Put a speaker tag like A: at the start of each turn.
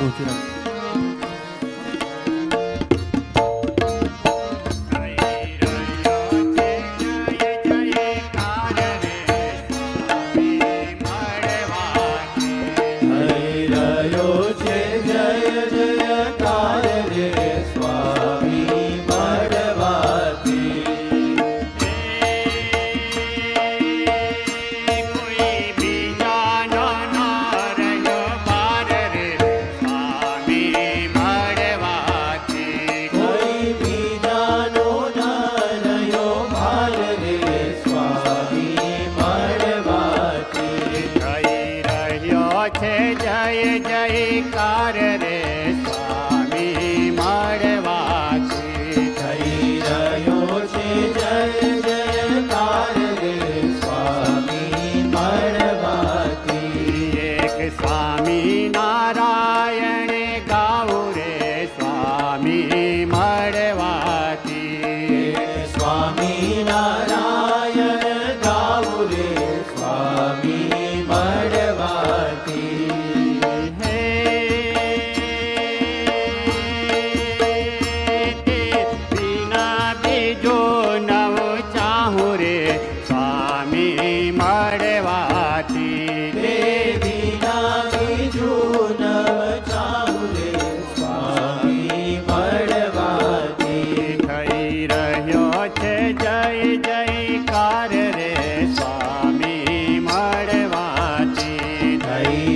A: પહોંચી રાખજો.
B: જયકાર રે સ્વામી મળવાથી
C: થઈ રહ્યો છે જય જયકાર રે સ્વામી મળવાથી.
B: એક સ્વામી નારાયણ ગાવું રે સ્વામી મળવાથી.
C: સ્વામી નારાયણ ગાવું રે સ્વામી મળવાથી.
B: જયકાર રે સ્વામી મળવાથી.
C: થઈ